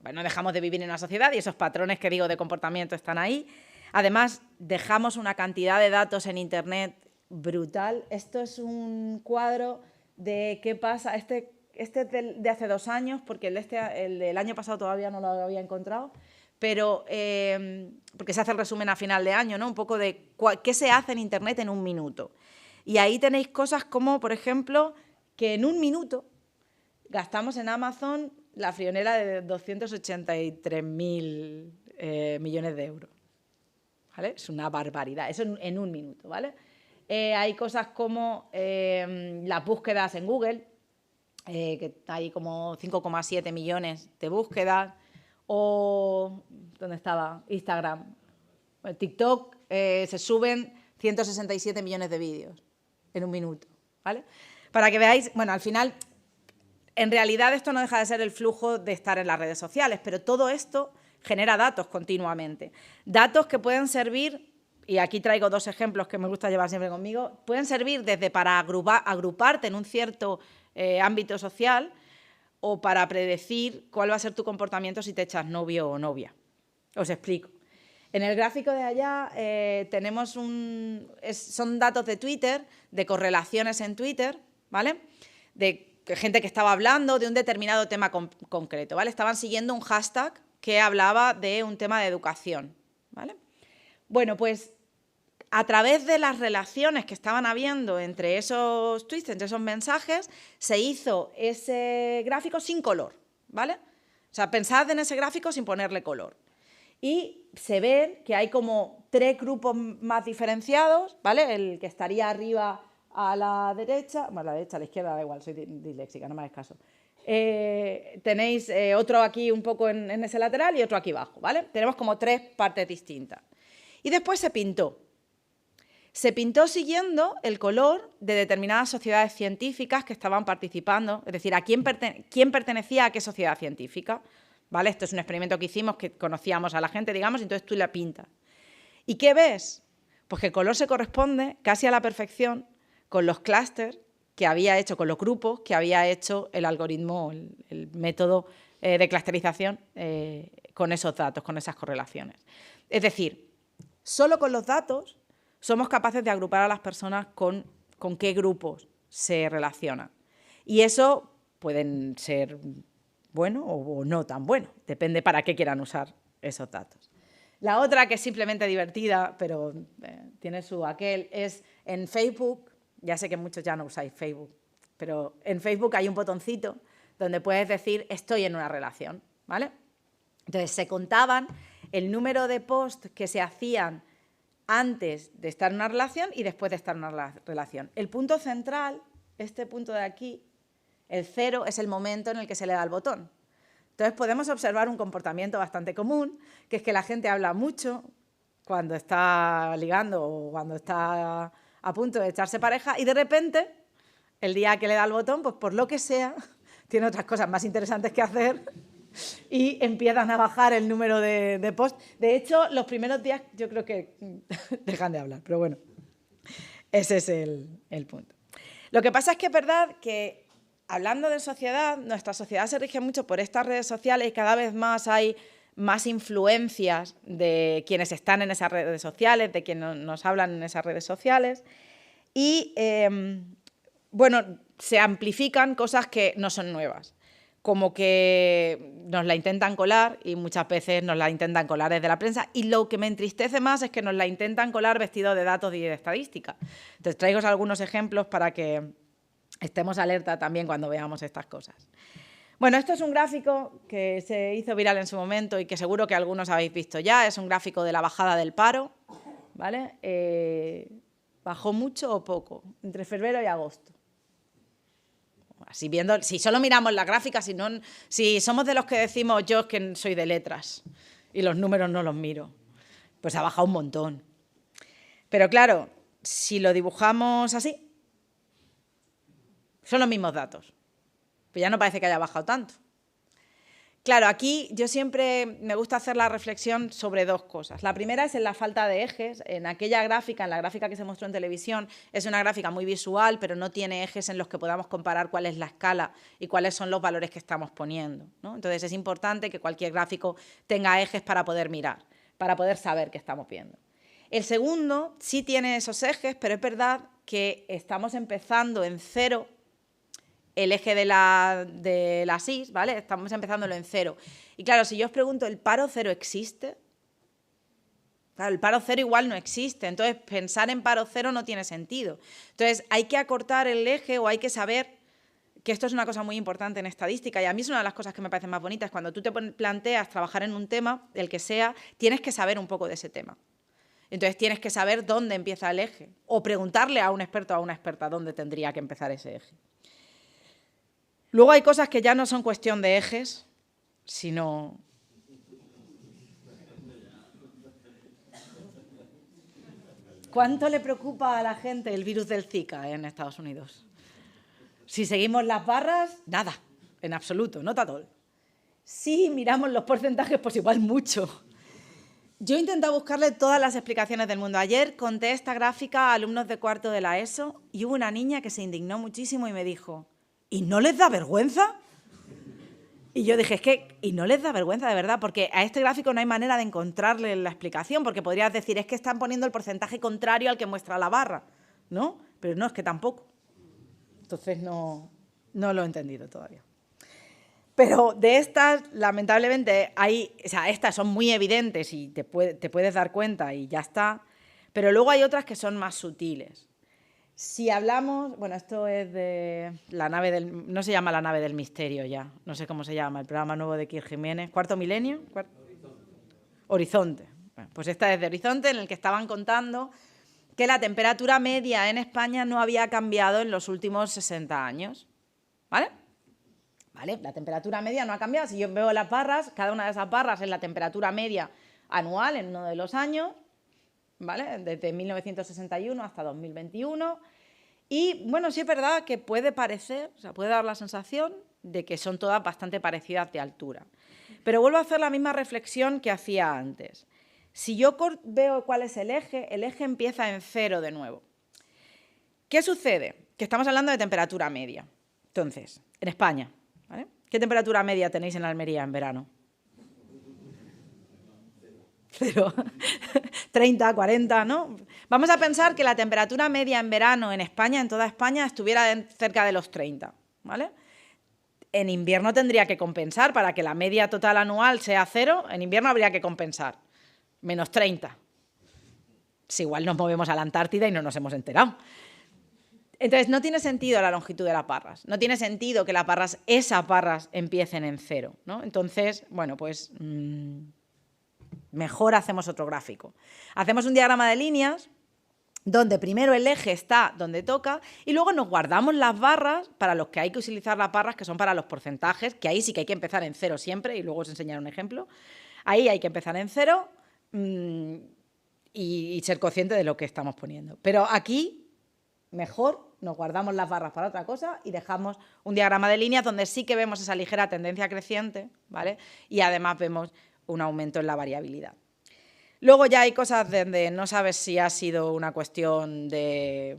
Bueno, no dejamos de vivir en una sociedad y esos patrones que digo de comportamiento están ahí. Además, dejamos una cantidad de datos en Internet brutal. Esto es un cuadro de qué pasa. Este es de hace 2 años, porque el del año pasado todavía no lo había encontrado, pero porque se hace el resumen a final de año, ¿no? Un poco de qué se hace en Internet en un minuto. Y ahí tenéis cosas como, por ejemplo, que en un minuto gastamos en Amazon la frionera de 283.000 millones de euros. ¿Vale? Es una barbaridad, eso en un minuto, ¿vale? Hay cosas como las búsquedas en Google, que hay como 5,7 millones de búsquedas, o, ¿dónde estaba? Instagram. Bueno, TikTok se suben 167 millones de vídeos en un minuto, ¿vale? Para que veáis, bueno, al final, en realidad esto no deja de ser el flujo de estar en las redes sociales, pero todo esto genera datos continuamente. Datos que pueden servir, y aquí traigo 2 ejemplos que me gusta llevar siempre conmigo, pueden servir desde para agruparte en un cierto ámbito social o para predecir cuál va a ser tu comportamiento si te echas novio o novia. Os explico. En el gráfico de allá tenemos son datos de Twitter, de correlaciones en Twitter, ¿vale? De gente que estaba hablando de un determinado tema concreto, ¿vale? Estaban siguiendo un hashtag que hablaba de un tema de educación, ¿vale? Bueno, pues a través de las relaciones que estaban habiendo entre esos tweets, entre esos mensajes, se hizo ese gráfico sin color, ¿vale? O sea, pensad en ese gráfico sin ponerle color. Y se ve que hay como 3 grupos más diferenciados, ¿vale? El que estaría arriba a la derecha, bueno, a la derecha, a la izquierda, da igual, soy disléxica, no me hagáis caso. Tenéis otro aquí un poco en ese lateral y otro aquí abajo, ¿vale? Tenemos como 3 partes distintas. Y después se pintó. Se pintó siguiendo el color de determinadas sociedades científicas que estaban participando, es decir, a quién pertenecía a qué sociedad científica, ¿vale? Esto es un experimento que hicimos, que conocíamos a la gente, digamos, y entonces tú la pintas. ¿Y qué ves? Pues que el color se corresponde casi a la perfección con los clústeres que había hecho, con los grupos que había hecho el algoritmo, el método de clusterización con esos datos, con esas correlaciones. Es decir, solo con los datos somos capaces de agrupar a las personas con qué grupos se relacionan. Y eso pueden ser bueno o no tan bueno, depende para qué quieran usar esos datos. La otra, que es simplemente divertida, pero tiene su aquel, es en Facebook. Ya sé que muchos ya no usáis Facebook, pero en Facebook hay un botoncito donde puedes decir estoy en una relación, ¿vale? Entonces se contaban el número de posts que se hacían antes de estar en una relación y después de estar en una relación. El punto central, este punto de aquí, el 0, es el momento en el que se le da el botón. Entonces podemos observar un comportamiento bastante común, que es que la gente habla mucho cuando está ligando o cuando está a punto de echarse pareja y de repente, el día que le da el botón, pues por lo que sea, tiene otras cosas más interesantes que hacer y empiezan a bajar el número de posts. De hecho, los primeros días yo creo que dejan de hablar, pero bueno, ese es el punto. Lo que pasa es que es verdad que, hablando de sociedad, nuestra sociedad se rige mucho por estas redes sociales y cada vez más hay más influencias de quienes están en esas redes sociales, de quienes nos hablan en esas redes sociales y, bueno, se amplifican cosas que no son nuevas, como que nos la intentan colar y muchas veces nos la intentan colar desde la prensa y lo que me entristece más es que nos la intentan colar vestido de datos y de estadística. Entonces traigo algunos ejemplos para que estemos alerta también cuando veamos estas cosas. Bueno, esto es un gráfico que se hizo viral en su momento y que seguro que algunos habéis visto ya. Es un gráfico de la bajada del paro, ¿vale? ¿Bajó mucho o poco? Entre febrero y agosto. Así viendo, si solo miramos la gráfica, si somos de los que decimos yo es que soy de letras y los números no los miro, pues ha bajado un montón. Pero claro, si lo dibujamos así, son los mismos datos. Pues ya no parece que haya bajado tanto. Claro, aquí yo siempre me gusta hacer la reflexión sobre 2 cosas. La primera es en la falta de ejes. En aquella gráfica, en la gráfica que se mostró en televisión, es una gráfica muy visual, pero no tiene ejes en los que podamos comparar cuál es la escala y cuáles son los valores que estamos poniendo, ¿no? Entonces es importante que cualquier gráfico tenga ejes para poder mirar, para poder saber qué estamos viendo. El segundo sí tiene esos ejes, pero es verdad que estamos empezando en 0 el eje de las Is, ¿vale? Estamos empezándolo en 0. Y claro, si yo os pregunto, ¿el paro 0 existe? Claro, el paro 0 igual no existe, entonces pensar en paro 0 no tiene sentido. Entonces hay que acortar el eje o hay que saber que esto es una cosa muy importante en estadística y a mí es una de las cosas que me parecen más bonitas. Cuando tú te planteas trabajar en un tema, el que sea, tienes que saber un poco de ese tema. Entonces tienes que saber dónde empieza el eje o preguntarle a un experto o a una experta dónde tendría que empezar ese eje. Luego hay cosas que ya no son cuestión de ejes, sino... ¿Cuánto le preocupa a la gente el virus del Zika en Estados Unidos? Si seguimos las barras, nada, en absoluto, not at all. Si miramos los porcentajes, pues igual mucho. Yo he intentado buscarle todas las explicaciones del mundo. Ayer conté esta gráfica a alumnos de 4º de la ESO y hubo una niña que se indignó muchísimo y me dijo... ¿Y no les da vergüenza? Y yo dije, es que, ¿y no les da vergüenza de verdad? Porque a este gráfico no hay manera de encontrarle la explicación, porque podrías decir, es que están poniendo el porcentaje contrario al que muestra la barra, ¿no? Pero no, es que tampoco. Entonces no No lo he entendido todavía. Pero de estas, lamentablemente, estas son muy evidentes y te puedes dar cuenta y ya está. Pero luego hay otras que son más sutiles. Si hablamos, bueno, esto es de la nave del, no se llama la nave del misterio ya, no sé cómo se llama, el programa nuevo de Kir Jiménez, ¿Cuarto Milenio? Horizonte. Bueno, pues esta es de Horizonte, en el que estaban contando que la temperatura media en España no había cambiado en los últimos 60 años, ¿vale? ¿Vale? La temperatura media no ha cambiado. Si yo veo las barras, cada una de esas barras es la temperatura media anual en uno de los años, ¿vale? Desde 1961 hasta 2021. Y, bueno, sí es verdad que puede parecer, o sea, puede dar la sensación de que son todas bastante parecidas de altura. Pero vuelvo a hacer la misma reflexión que hacía antes. Si yo veo cuál es el eje empieza en 0 de nuevo. ¿Qué sucede? Que estamos hablando de temperatura media. Entonces, en España, ¿vale? ¿Qué temperatura media tenéis en Almería en verano? 0. 30, 40, ¿no? Vamos a pensar que la temperatura media en verano en España, en toda España, estuviera cerca de los 30, ¿vale? En invierno tendría que compensar, para que la media total anual sea 0, en invierno habría que compensar, menos 30. Si igual nos movemos a la Antártida y no nos hemos enterado. Entonces, no tiene sentido la longitud de las barras, no tiene sentido que esas barras empiecen en 0, ¿no? Entonces, bueno, pues mejor hacemos otro gráfico. Hacemos un diagrama de líneas donde primero el eje está donde toca y luego nos guardamos las barras para los que hay que utilizar las barras, que son para los porcentajes, que ahí sí que hay que empezar en 0 siempre, y luego os enseñaré un ejemplo. Ahí hay que empezar en 0 y ser consciente de lo que estamos poniendo. Pero aquí, mejor, nos guardamos las barras para otra cosa y dejamos un diagrama de líneas donde sí que vemos esa ligera tendencia creciente, ¿vale? Y además vemos un aumento en la variabilidad. Luego ya hay cosas donde no sabes si ha sido una cuestión de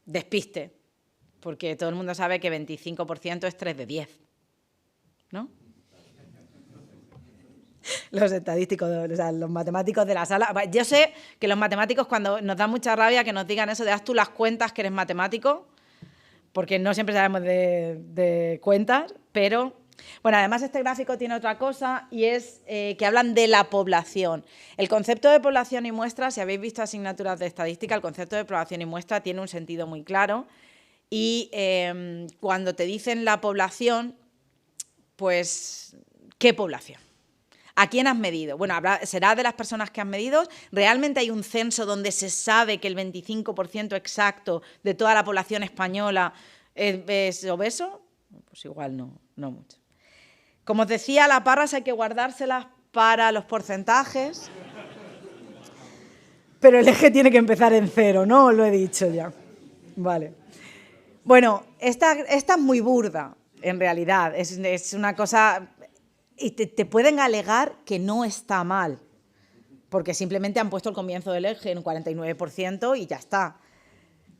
despiste, porque todo el mundo sabe que 25% es 3 de 10, ¿no? Los estadísticos, o sea, los matemáticos de la sala. Yo sé que los matemáticos, cuando nos da mucha rabia que nos digan eso de haz tú las cuentas que eres matemático, porque no siempre sabemos de cuentas, pero... Bueno, además este gráfico tiene otra cosa y es que hablan de la población. El concepto de población y muestra, si habéis visto asignaturas de estadística, el concepto de población y muestra tiene un sentido muy claro y cuando te dicen la población, pues, ¿qué población? ¿A quién has medido? Bueno, será de las personas que has medido. ¿Realmente hay un censo donde se sabe que el 25% exacto de toda la población española es obeso? Pues igual no mucho. Como os decía, las barras hay que guardárselas para los porcentajes, pero el eje tiene que empezar en 0, ¿no? Os lo he dicho ya. Vale. Bueno, esta es muy burda, en realidad. Es una cosa... Y te pueden alegar que no está mal, porque simplemente han puesto el comienzo del eje en un 49% y ya está.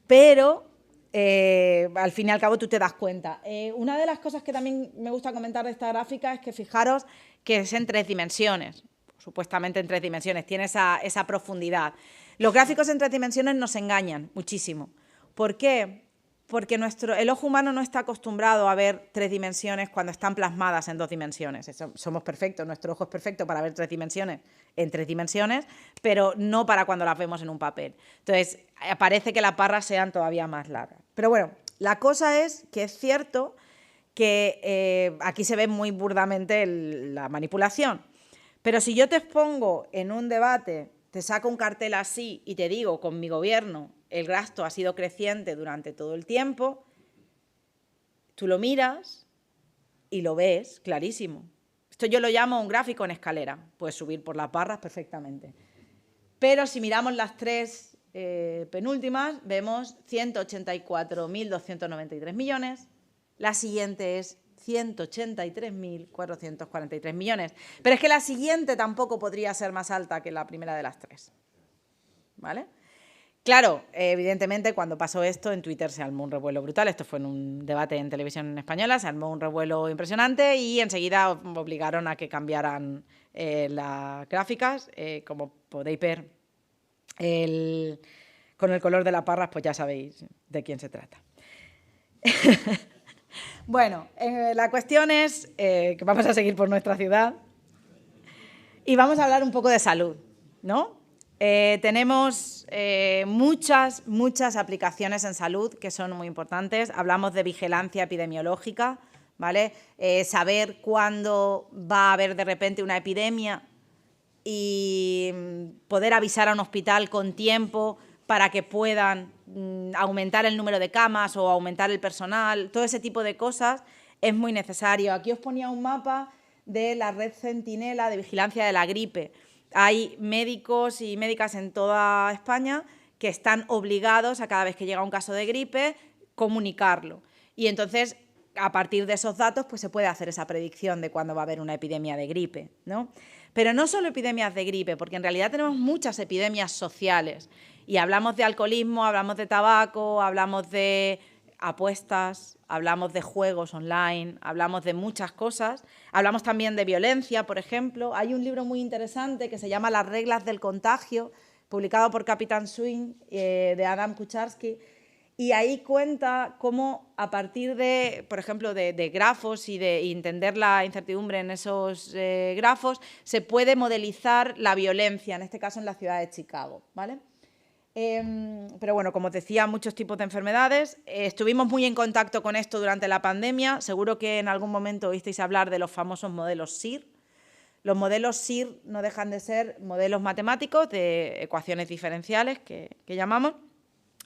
Pero... al fin y al cabo tú te das cuenta. Una de las cosas que también me gusta comentar de esta gráfica es que fijaros que es en 3 dimensiones, supuestamente en 3 dimensiones, tiene esa profundidad. Los gráficos en 3 dimensiones nos engañan muchísimo. ¿Por qué? Porque el ojo humano no está acostumbrado a ver 3 dimensiones cuando están plasmadas en 2 dimensiones. Somos perfectos, nuestro ojo es perfecto para ver 3 dimensiones en 3 dimensiones, pero no para cuando las vemos en un papel. Entonces, parece que las barras sean todavía más largas. Pero bueno, la cosa es que es cierto que aquí se ve muy burdamente la manipulación. Pero si yo te expongo en un debate, te saco un cartel así y te digo, con mi gobierno, el gasto ha sido creciente durante todo el tiempo, tú lo miras y lo ves clarísimo. Esto yo lo llamo un gráfico en escalera, puedes subir por las barras perfectamente. Pero si miramos las 3 penúltimas, vemos 184.293 millones, la siguiente es 183.443 millones. Pero es que la siguiente tampoco podría ser más alta que la primera de las 3, ¿vale? Claro, evidentemente cuando pasó esto en Twitter se armó un revuelo brutal, esto fue en un debate en televisión española, se armó un revuelo impresionante y enseguida obligaron a que cambiaran las gráficas, como podéis ver con el color de las barras, pues ya sabéis de quién se trata. Bueno, la cuestión es que vamos a seguir por nuestra ciudad y vamos a hablar un poco de salud, ¿no? Tenemos muchas aplicaciones en salud que son muy importantes. Hablamos de vigilancia epidemiológica, ¿vale? Saber cuándo va a haber de repente una epidemia y poder avisar a un hospital con tiempo para que puedan aumentar el número de camas o aumentar el personal. Todo ese tipo de cosas es muy necesario. Aquí os ponía un mapa de la red Centinela de vigilancia de la gripe. Hay médicos y médicas en toda España que están obligados a cada vez que llega un caso de gripe comunicarlo. Y entonces, a partir de esos datos, pues se puede hacer esa predicción de cuándo va a haber una epidemia de gripe, ¿no? Pero no solo epidemias de gripe, porque en realidad tenemos muchas epidemias sociales. Y hablamos de alcoholismo, hablamos de tabaco, hablamos de apuestas, hablamos de juegos online, hablamos de muchas cosas. Hablamos también de violencia, por ejemplo. Hay un libro muy interesante que se llama Las reglas del contagio, publicado por Capitán Swing, de Adam Kucharski, y ahí cuenta cómo a partir de, por ejemplo, de grafos y de entender la incertidumbre en esos grafos, se puede modelizar la violencia, en este caso en la ciudad de Chicago, ¿vale? Pero bueno, como os decía, muchos tipos de enfermedades. Estuvimos muy en contacto con esto durante la pandemia. Seguro que en algún momento oísteis hablar de los famosos modelos SIR. Los modelos SIR no dejan de ser modelos matemáticos de ecuaciones diferenciales, que llamamos,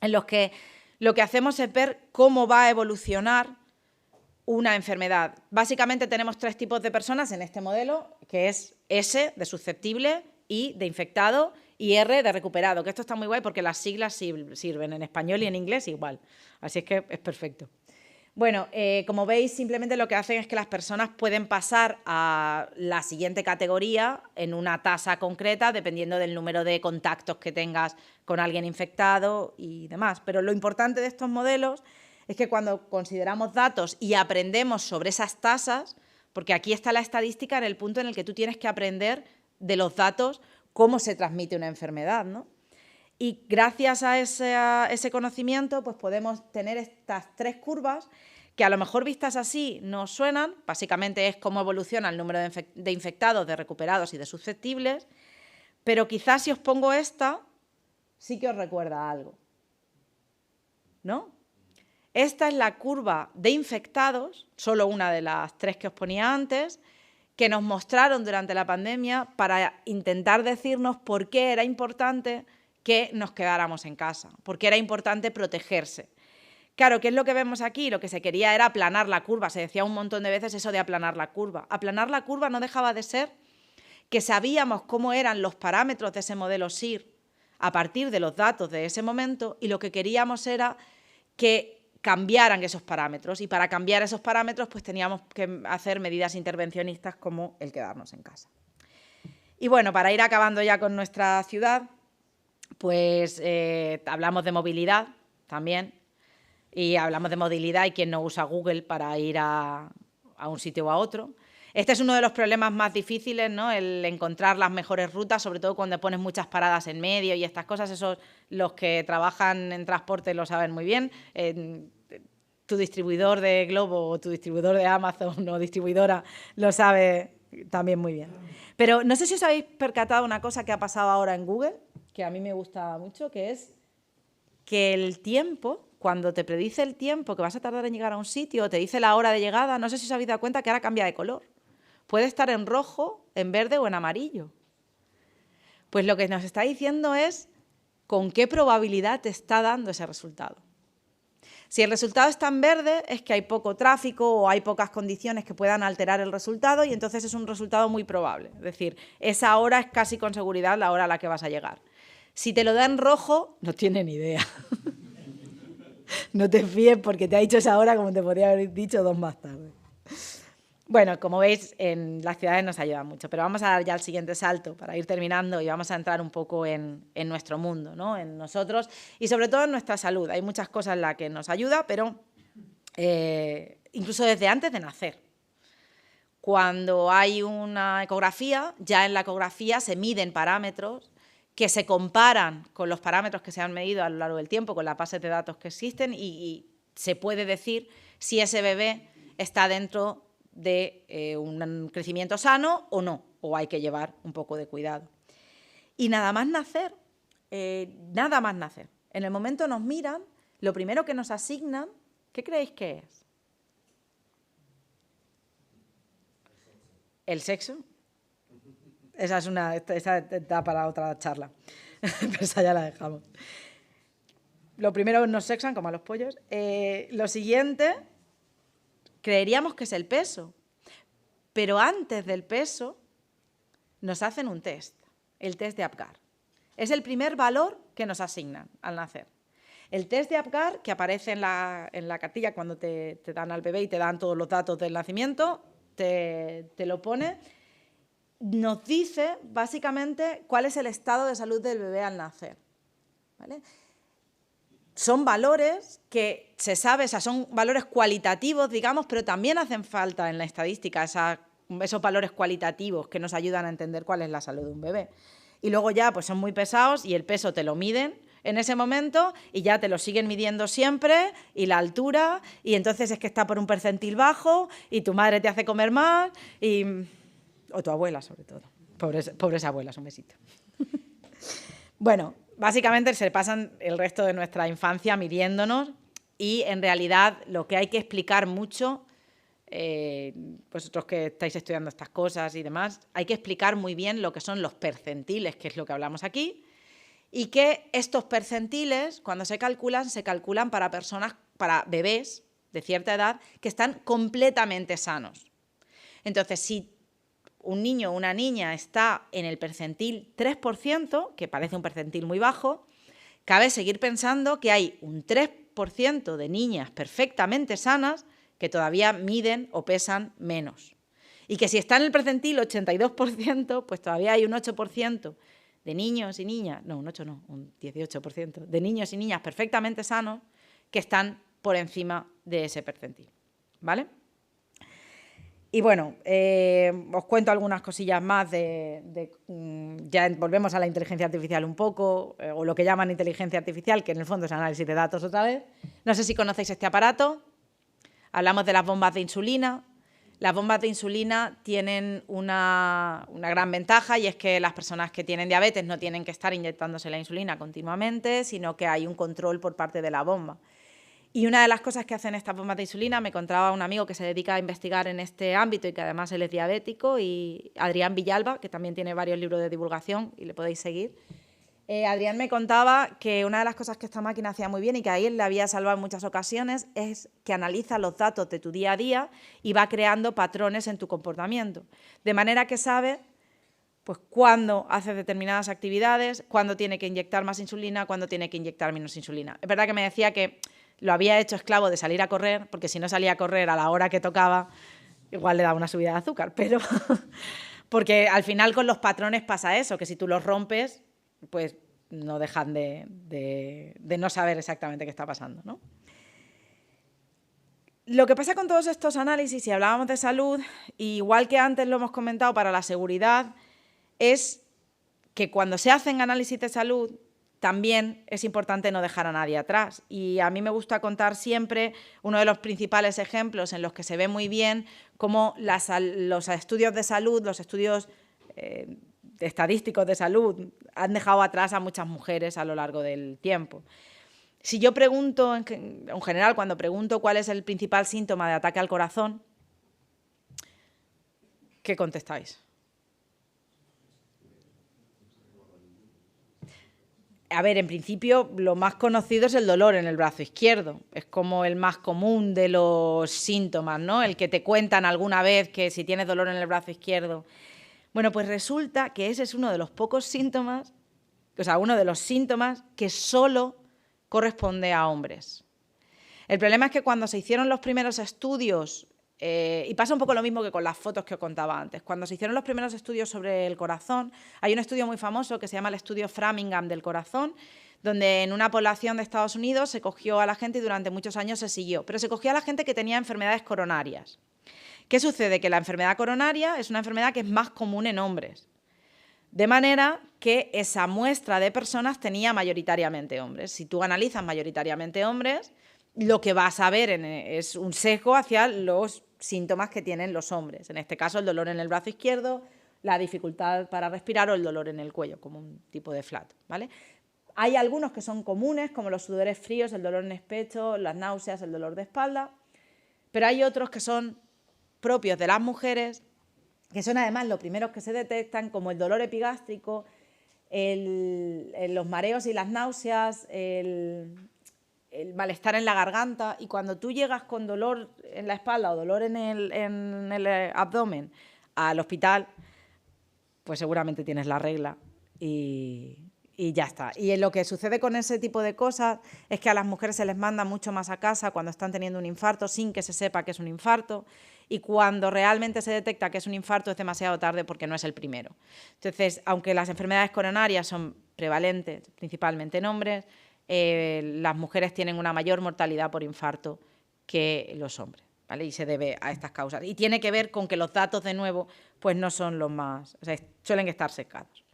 en los que lo que hacemos es ver cómo va a evolucionar una enfermedad. Básicamente tenemos 3 tipos de personas en este modelo, que es S, de susceptible, I, de infectado, y R, de recuperado, que esto está muy guay porque las siglas sirven en español y en inglés igual, así es que es perfecto. Bueno, como veis, simplemente lo que hacen es que las personas pueden pasar a la siguiente categoría en una tasa concreta, dependiendo del número de contactos que tengas con alguien infectado y demás. Pero lo importante de estos modelos es que cuando consideramos datos y aprendemos sobre esas tasas, porque aquí está la estadística en el punto en el que tú tienes que aprender de los datos cómo se transmite una enfermedad, ¿no? Y gracias a ese conocimiento, pues podemos tener estas 3 curvas que a lo mejor vistas así no suenan. Básicamente es cómo evoluciona el número de infectados, de recuperados y de susceptibles, pero quizás si os pongo esta, sí que os recuerda algo, ¿no? Esta es la curva de infectados, solo una de las 3 que os ponía antes, que nos mostraron durante la pandemia para intentar decirnos por qué era importante que nos quedáramos en casa, por qué era importante protegerse. Claro, ¿qué es lo que vemos aquí? Lo que se quería era aplanar la curva, se decía un montón de veces eso de aplanar la curva. Aplanar la curva no dejaba de ser que sabíamos cómo eran los parámetros de ese modelo SIR a partir de los datos de ese momento y lo que queríamos era que cambiaran esos parámetros y para cambiar esos parámetros pues teníamos que hacer medidas intervencionistas como el quedarnos en casa. Y bueno, para ir acabando ya con nuestra ciudad, pues hablamos de movilidad también y hablamos de movilidad y quién no usa Google para ir a un sitio o a otro. Este es uno de los problemas más difíciles, ¿no? El encontrar las mejores rutas, sobre todo cuando pones muchas paradas en medio y estas cosas. Eso los que trabajan en transporte lo saben muy bien. Tu distribuidor de Globo o tu distribuidor de Amazon o distribuidora lo sabe también muy bien. Pero no sé si os habéis percatado una cosa que ha pasado ahora en Google, que a mí me gusta mucho, que es que el tiempo, cuando te predice el tiempo que vas a tardar en llegar a un sitio o te dice la hora de llegada, no sé si os habéis dado cuenta que ahora cambia de color. Puede estar en rojo, en verde o en amarillo. Pues lo que nos está diciendo es con qué probabilidad te está dando ese resultado. Si el resultado está en verde es que hay poco tráfico o hay pocas condiciones que puedan alterar el resultado y entonces es un resultado muy probable. Es decir, esa hora es casi con seguridad la hora a la que vas a llegar. Si te lo da en rojo, no tienes ni idea. No te fíes porque te ha dicho esa hora como te podría haber dicho 2 más tarde. Bueno, como veis, en las ciudades nos ayudan mucho, pero vamos a dar ya el siguiente salto para ir terminando y vamos a entrar un poco en nuestro mundo, ¿no? En nosotros y sobre todo en nuestra salud. Hay muchas cosas en las que nos ayuda, pero incluso desde antes de nacer. Cuando hay una ecografía, ya en la ecografía se miden parámetros que se comparan con los parámetros que se han medido a lo largo del tiempo, con las bases de datos que existen y se puede decir si ese bebé está dentro de un crecimiento sano o no, o hay que llevar un poco de cuidado. Y nada más nacer, en el momento nos miran, lo primero que nos asignan, ¿qué creéis que es? ¿El sexo? Esa está para otra charla, pero esa ya la dejamos. Lo primero nos sexan, como a los pollos. Lo siguiente, creeríamos que es el peso, pero antes del peso nos hacen un test, el test de Apgar. Es el primer valor que nos asignan al nacer. El test de Apgar, que aparece en la cartilla cuando te dan al bebé y te dan todos los datos del nacimiento, te lo pone, nos dice básicamente cuál es el estado de salud del bebé al nacer, ¿vale? Son valores que se sabe, o sea, son valores cualitativos, digamos, pero también hacen falta en la estadística esos valores cualitativos que nos ayudan a entender cuál es la salud de un bebé. Y luego ya pues son muy pesados y el peso te lo miden en ese momento y ya te lo siguen midiendo siempre, y la altura, y entonces es que está por un percentil bajo y tu madre te hace comer más, o tu abuela sobre todo. Pobres abuelas, un besito. Bueno, básicamente se pasan el resto de nuestra infancia midiéndonos y en realidad lo que hay que explicar mucho, vosotros que estáis estudiando estas cosas y demás, hay que explicar muy bien lo que son los percentiles, que es lo que hablamos aquí, y que estos percentiles, cuando se calculan para bebés de cierta edad que están completamente sanos. Entonces, si un niño o una niña está en el percentil 3%, que parece un percentil muy bajo, cabe seguir pensando que hay un 3% de niñas perfectamente sanas que todavía miden o pesan menos. Y que si está en el percentil 82%, pues todavía hay un 8% de niños y niñas, no, un 8 no, un 18%, de niños y niñas perfectamente sanos que están por encima de ese percentil, ¿vale? Y bueno, os cuento algunas cosillas más ya volvemos a la inteligencia artificial un poco, o lo que llaman inteligencia artificial, que en el fondo es análisis de datos otra vez. No sé si conocéis este aparato. Hablamos de las bombas de insulina. Las bombas de insulina tienen una gran ventaja, y es que las personas que tienen diabetes no tienen que estar inyectándose la insulina continuamente, sino que hay un control por parte de la bomba. Y una de las cosas que hacen estas bombas de insulina, me contaba un amigo que se dedica a investigar en este ámbito y que además él es diabético, y Adrián Villalba, que también tiene varios libros de divulgación y le podéis seguir. Adrián me contaba que una de las cosas que esta máquina hacía muy bien y que a él le había salvado en muchas ocasiones es que analiza los datos de tu día a día y va creando patrones en tu comportamiento. De manera que sabe pues cuándo hace determinadas actividades, cuándo tiene que inyectar más insulina, cuándo tiene que inyectar menos insulina. Es verdad que me decía que lo había hecho esclavo de salir a correr, porque si no salía a correr a la hora que tocaba, igual le daba una subida de azúcar, pero porque al final con los patrones pasa eso, que si tú los rompes, pues no dejan de no saber exactamente qué está pasando, ¿no? Lo que pasa con todos estos análisis, si hablábamos de salud, igual que antes lo hemos comentado para la seguridad, es que cuando se hacen análisis de salud, también es importante no dejar a nadie atrás. Y a mí me gusta contar siempre uno de los principales ejemplos en los que se ve muy bien cómo los estudios de salud, los estudios estadísticos de salud, han dejado atrás a muchas mujeres a lo largo del tiempo. Si yo pregunto, en general, cuando pregunto cuál es el principal síntoma de ataque al corazón, ¿qué contestáis? A ver, en principio, lo más conocido es el dolor en el brazo izquierdo. Es como el más común de los síntomas, ¿no? El que te cuentan alguna vez que si tienes dolor en el brazo izquierdo. Bueno, pues resulta que ese es uno de los pocos síntomas, o sea, uno de los síntomas que solo corresponde a hombres. El problema es que cuando se hicieron los primeros estudios, y pasa un poco lo mismo que con las fotos que os contaba antes, cuando se hicieron los primeros estudios sobre el corazón, hay un estudio muy famoso que se llama el estudio Framingham del corazón, donde en una población de Estados Unidos se cogió a la gente y durante muchos años se siguió, pero se cogió a la gente que tenía enfermedades coronarias. ¿Qué sucede? Que la enfermedad coronaria es una enfermedad que es más común en hombres, de manera que esa muestra de personas tenía mayoritariamente hombres. Si tú analizas mayoritariamente hombres, lo que vas a ver es un sesgo hacia los síntomas que tienen los hombres. En este caso, el dolor en el brazo izquierdo, la dificultad para respirar o el dolor en el cuello, como un tipo de flato, ¿vale? Hay algunos que son comunes, como los sudores fríos, el dolor en el pecho, las náuseas, el dolor de espalda, pero hay otros que son propios de las mujeres, que son además los primeros que se detectan, como el dolor epigástrico, los mareos y las náuseas, el malestar en la garganta, y cuando tú llegas con dolor en la espalda o dolor en el abdomen al hospital, pues seguramente tienes la regla y ya está. Y lo que sucede con ese tipo de cosas es que a las mujeres se les manda mucho más a casa cuando están teniendo un infarto sin que se sepa que es un infarto, y cuando realmente se detecta que es un infarto es demasiado tarde porque no es el primero. Entonces, aunque las enfermedades coronarias son prevalentes principalmente en hombres, las mujeres tienen una mayor mortalidad por infarto que los hombres, ¿vale? Y se debe a estas causas. Y tiene que ver con que los datos, de nuevo, pues no son los más, o sea, suelen estar sesgados.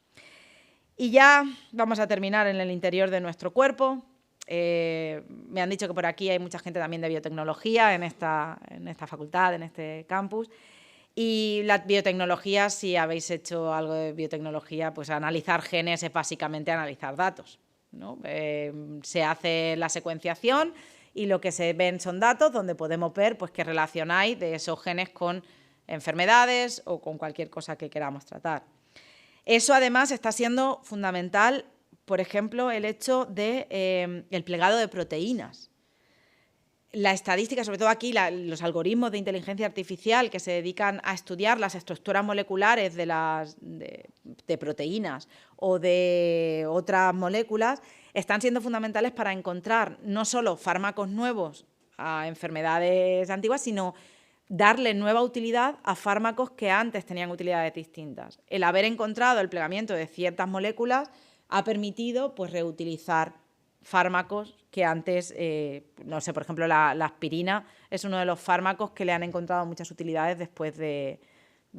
Y ya vamos a terminar en el interior de nuestro cuerpo. Me han dicho que por aquí hay mucha gente también de biotecnología en esta facultad, en este campus. Y la biotecnología, si habéis hecho algo de biotecnología, pues analizar genes es básicamente analizar datos, ¿no? Se hace la secuenciación y lo que se ven son datos donde podemos ver pues, qué relación hay de esos genes con enfermedades o con cualquier cosa que queramos tratar. Eso además está siendo fundamental, por ejemplo, el hecho de el plegado de proteínas. La estadística, sobre todo aquí, los algoritmos de inteligencia artificial que se dedican a estudiar las estructuras moleculares de proteínas o de otras moléculas, están siendo fundamentales para encontrar no solo fármacos nuevos a enfermedades antiguas, sino darle nueva utilidad a fármacos que antes tenían utilidades distintas. El haber encontrado el plegamiento de ciertas moléculas ha permitido pues, reutilizar fármacos que antes, no sé, por ejemplo, la aspirina es uno de los fármacos que le han encontrado muchas utilidades después de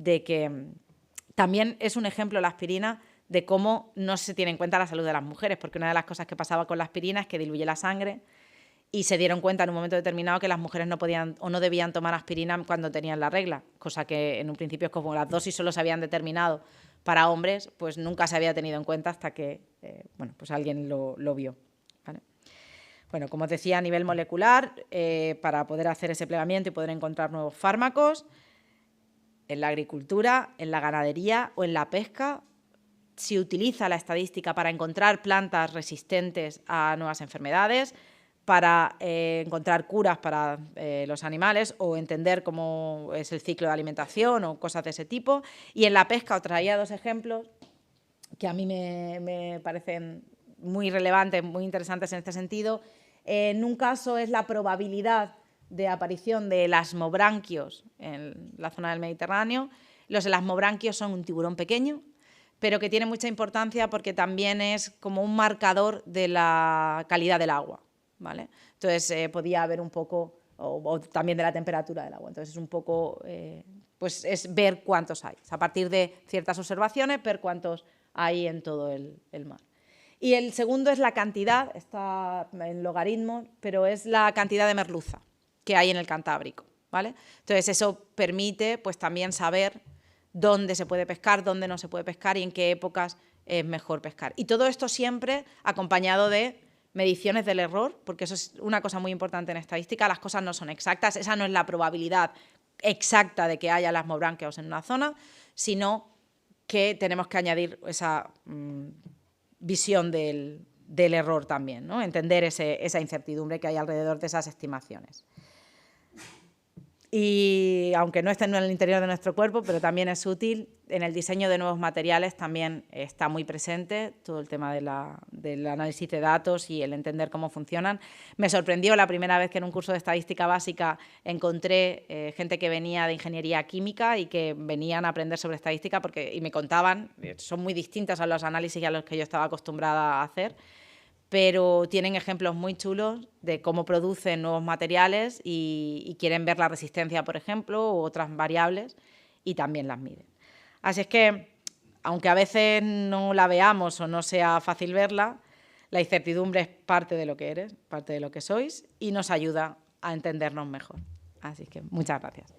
que... También es un ejemplo la aspirina de cómo no se tiene en cuenta la salud de las mujeres, porque una de las cosas que pasaba con la aspirina es que diluye la sangre y se dieron cuenta en un momento determinado que las mujeres no podían o no debían tomar aspirina cuando tenían la regla, cosa que en un principio, como las dosis solo se habían determinado para hombres, pues nunca se había tenido en cuenta hasta que bueno, pues alguien lo vio. ¿Vale? Bueno, como os decía, a nivel molecular, para poder hacer ese plegamiento y poder encontrar nuevos fármacos, en la agricultura, en la ganadería o en la pesca, se utiliza la estadística para encontrar plantas resistentes a nuevas enfermedades, para encontrar curas para los animales o entender cómo es el ciclo de alimentación o cosas de ese tipo. Y en la pesca os traía dos ejemplos que a mí me parecen muy relevantes, muy interesantes en este sentido. En un caso es la probabilidad de aparición de elasmobranquios en la zona del Mediterráneo. Los elasmobranquios son un tiburón pequeño, pero que tiene mucha importancia porque también es como un marcador de la calidad del agua, ¿vale? Entonces podía haber un poco, o también de la temperatura del agua. Entonces es un poco, pues es ver cuántos hay. A partir de ciertas observaciones, ver cuántos hay en todo el mar. Y el segundo es la cantidad, está en logaritmos, pero es la cantidad de merluza que hay en el Cantábrico, ¿vale? Entonces eso permite pues también saber dónde se puede pescar, dónde no se puede pescar y en qué épocas es mejor pescar. Y todo esto siempre acompañado de mediciones del error, porque eso es una cosa muy importante en estadística, las cosas no son exactas, esa no es la probabilidad exacta de que haya elasmobranquios en una zona, sino que tenemos que añadir esa visión del error también, ¿no? Entender esa incertidumbre que hay alrededor de esas estimaciones. Y aunque no esté en el interior de nuestro cuerpo, pero también es útil, en el diseño de nuevos materiales también está muy presente todo el tema del análisis de datos y el entender cómo funcionan. Me sorprendió la primera vez que en un curso de estadística básica encontré gente que venía de ingeniería química y que venían a aprender sobre estadística y me contaban, son muy distintas a los análisis a los que yo estaba acostumbrada a hacer, pero tienen ejemplos muy chulos de cómo producen nuevos materiales y quieren ver la resistencia, por ejemplo, u otras variables, y también las miden. Así es que, aunque a veces no la veamos o no sea fácil verla, La incertidumbre es parte de lo que eres, parte de lo que sois y nos ayuda a entendernos mejor. Así que muchas gracias.